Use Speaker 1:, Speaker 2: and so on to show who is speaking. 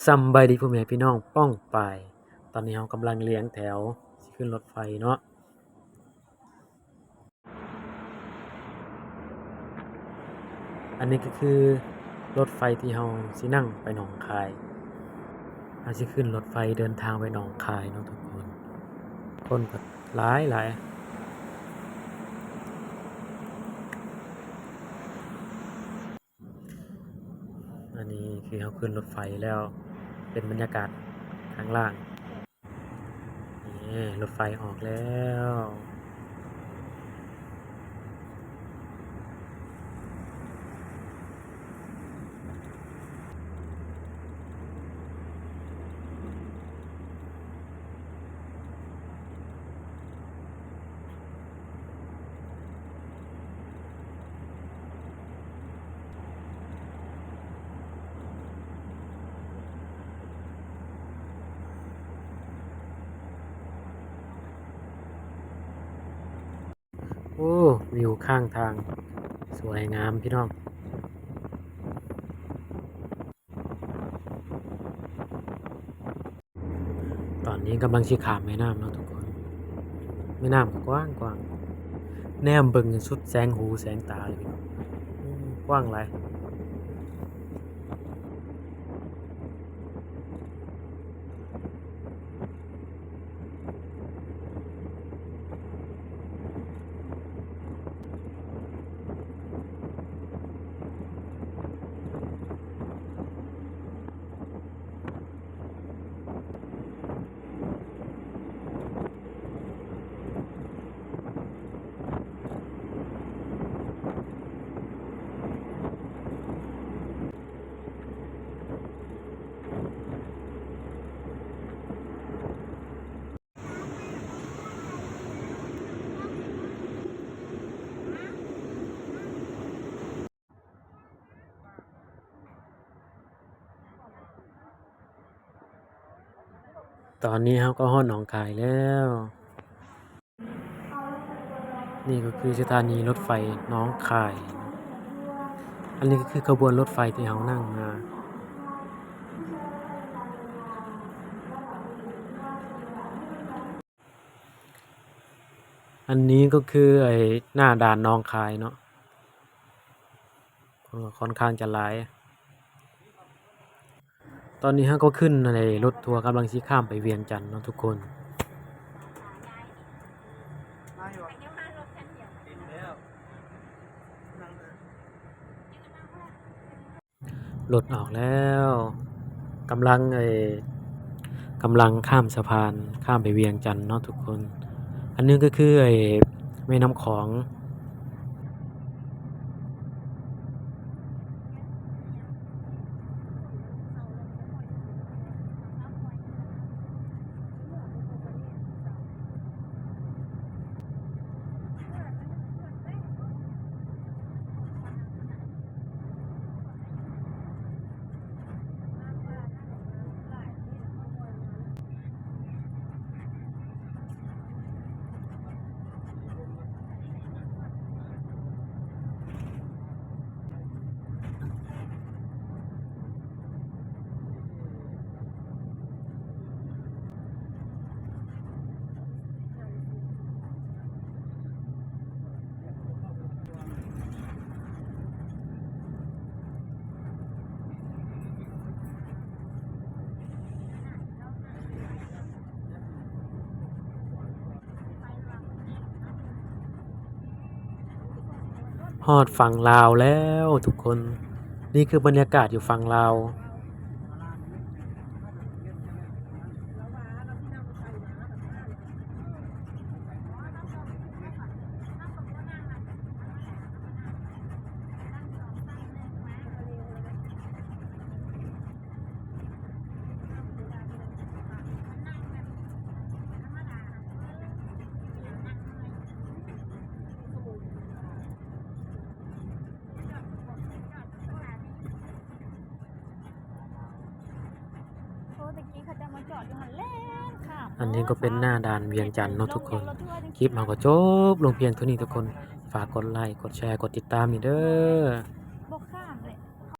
Speaker 1: สำบายดีพ่อแม่พี่น้องป้องปายตอนนี้เรากำลังเลี้ยงแถวสิขึ้นรถไฟเนาะอันนี้ก็คือรถไฟที่เราสินั่งไปหนองคายเราสิขึ้นรถไฟเดินทางไปหนองคายเนาะทุกคนคนก็หลายอันนี้คือเราขึ้นรถไฟแล้วเป็นบรรยากาศข้างล่างนี่รถไฟออกแล้วโอ้วิวข้างทางสวยงามพี่น้องตอนนี้กำลังสิข้ามแม่น้ำเนาะทุกคนแม่น้ำก็กว้างแนมเบิ่งสุดแสงหูแสงตาเลยพี่น้องกว้างหลายตอนนี้เราก็ฮอดหนองคายแล้วนี่ก็คือสถานีรถไฟหนองคายอันนี้ก็คือขบวนรถไฟที่เรานั่งมาอันนี้ก็คือไอ้หน้าด่านหนองคายเนาะคนก็ค่อนข้างจะหลายตอนนี้เราก็ขึ้นในรถทัวร์กำลังสิข้ามไปเวียงจันทน์เนาะทุกคนรถออกแล้วกำลังกำลังข้ามสะพานข้ามไปเวียงจันทน์เนาะทุกคนอันนี้ก็คือไอ้แม่น้ำของฮอดฝั่งลาวแล้วทุกคนนี่คือบรรยากาศอยู่ฝั่งลาวอันนี้ก็เป็นหน้าด่านเวียงจันทน์เนาะทุกคนคลิปเราก็จบลงเพียงเท่านี้ทุกคนฝากกดไลค์กดแชร์กดติดตามนี่เด้อ